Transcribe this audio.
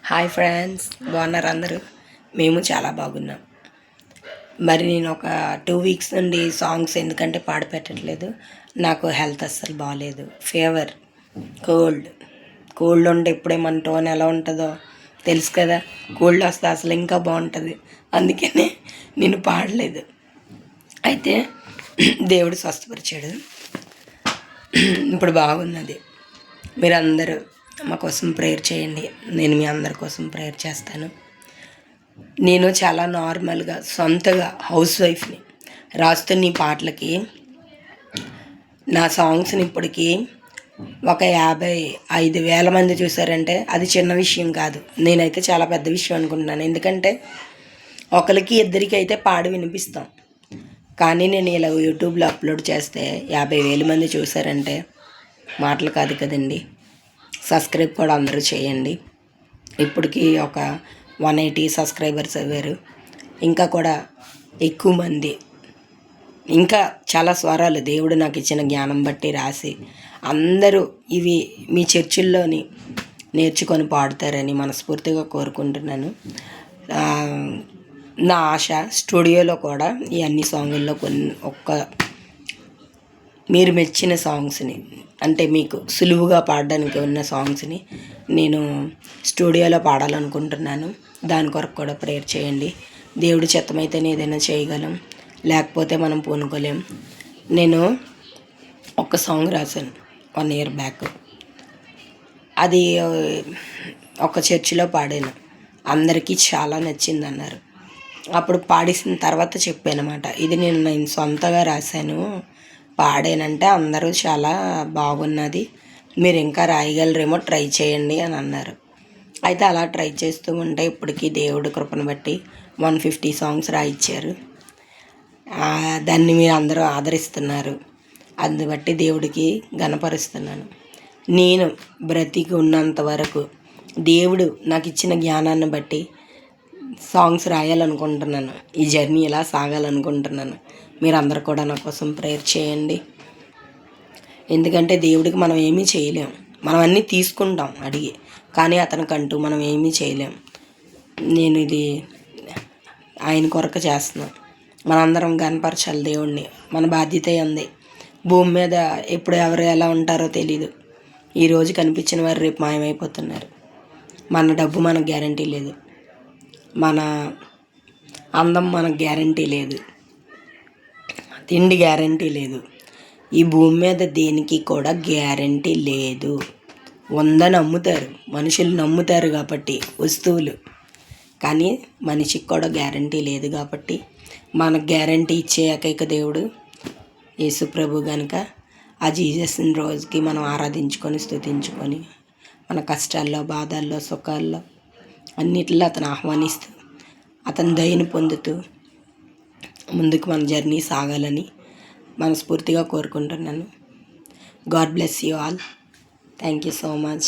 Hi friends, బాగున్నారు అందరూ? మేము చాలా బాగున్నాం. మరి నేను ఒక 2 వీక్స్ నుండి సాంగ్స్ ఎందుకంటే పాడి పెట్టట్లేదు. నాకు హెల్త్ అస్సలు బాగాలేదు. ఫీవర్, కోల్డ్ ఉంటే ఇప్పుడే మన టోన్ ఎలా ఉంటుందో తెలుసు కదా. కోల్డ్ వస్తే అసలు ఇంకా బాగుంటుంది. అందుకనే నేను పాడలేదు. అయితే దేవుడు స్వస్థపరిచాడు. ఇప్పుడు బాగున్నది. మీరందరూ మా కోసం ప్రేయర్ చేయండి. నేను మీ అందరి కోసం ప్రేయర్ చేస్తాను. నేను చాలా నార్మల్గా సొంతగా హౌస్ వైఫ్ని రాస్తున్న ఈ పాటలకి నా సాంగ్స్ని ఇప్పటికీ ఒక 55,000 మంది చూసారంటే అది చిన్న విషయం కాదు. నేనైతే చాలా పెద్ద విషయం అనుకుంటున్నాను. ఎందుకంటే ఒకరికి ఇద్దరికి అయితే పాడి వినిపిస్తాం, కానీ నేను ఇలా యూట్యూబ్లో అప్లోడ్ చేస్తే 50,000 మంది చూసారంటే మాటలు కాదు కదండి. సబ్స్క్రైబ్ కూడా అందరూ చేయండి. ఇప్పటికీ ఒక 180 సబ్స్క్రైబర్స్ అయ్యారు. ఇంకా కూడా ఎక్కువ మంది, ఇంకా చాలా స్వరాలు దేవుడు నాకు ఇచ్చిన జ్ఞానం బట్టి రాసి అందరూ ఇవి మీ చర్చిల్లోని నేర్చుకొని పాడుతారని మనస్ఫూర్తిగా కోరుకుంటున్నాను. నా ఆశ స్టూడియోలో కూడా ఈ అన్ని సాంగుల్లో మీరు మెచ్చిన సాంగ్స్ని, అంటే మీకు సులువుగా పాడడానికి ఉన్న సాంగ్స్ని నేను స్టూడియోలో పాడాలనుకుంటున్నాను. దాని కొరకు కూడా ప్రేయర్ చేయండి. దేవుడి చిత్తమైతేనే ఏదైనా చేయగలం, లేకపోతే మనం పూనుకోలేం. నేను ఒక సాంగ్ రాశాను 1 year బ్యాక్. అది ఒక చర్చిలో పాడాను. అందరికీ చాలా నచ్చింది అన్నారు. అప్పుడు పాడేసిన తర్వాత చెప్పాను అన్నమాట, ఇది నేను సొంతగా రాశాను, పాడానంటే అందరూ చాలా బాగున్నది, మీరు ఇంకా రాయగలరేమో, ట్రై చేయండి అని అన్నారు. అయితే అలా ట్రై చేస్తూ ఉంటే ఇప్పటికీ దేవుడి కృపను బట్టి 150 సాంగ్స్ రాయించారు. దాన్ని మీరు అందరూ ఆదరిస్తున్నారు. అందుని బట్టి దేవుడికి ఘనపరుస్తున్నాను. నేను బ్రతికి ఉన్నంత వరకు దేవుడు నాకు ఇచ్చిన జ్ఞానాన్ని బట్టి సాంగ్స్ రాయాలనుకుంటున్నాను. ఈ జర్నీ ఇలా సాగాలనుకుంటున్నాను. మీరందరూ కూడా నా కోసం ప్రేయర్ చేయండి. ఎందుకంటే దేవుడికి మనం ఏమీ చేయలేం. మనం అన్నీ తీసుకుంటాం అడిగి, కానీ అతనికంటూ మనం ఏమీ చేయలేం. నేను ఇది ఆయన కొరకు చేస్తున్నాను. మనందరం గనపరచాలి దేవుణ్ణి. మన బాధ్యత ఉంది. భూమి మీద ఎప్పుడు ఎవరు ఎలా ఉంటారో తెలీదు. ఈరోజు కనిపించిన వారు రేపు మాయమైపోతున్నారు. మన డబ్బు మనకు గ్యారంటీ లేదు. మన అందం మనకు గ్యారంటీ లేదు. తిండి గ్యారంటీ లేదు. ఈ భూమి మీద దేనికి కూడా గ్యారంటీ లేదు. ఉందని నమ్ముతారు, మనుషులు నమ్ముతారు కాబట్టి వస్తువులు, కానీ మనిషికి కూడా గ్యారంటీ లేదు. కాబట్టి మనకు గ్యారంటీ ఇచ్చే ఏకైక దేవుడు యేసు ప్రభు కనుక ఆ జీసస్ని రోజుకి మనం ఆరాధించుకొని స్తుతించుకొని మన కష్టాల్లో, బాధల్లో, సుఖాల్లో అన్నిటిలో అతను ఆహ్వానిస్తూ అతని దయను పొందుతూ ముందుకు మన జర్నీ సాగాలని మనస్ఫూర్తిగా కోరుకుంటున్నాను. God bless you all. Thank you so much.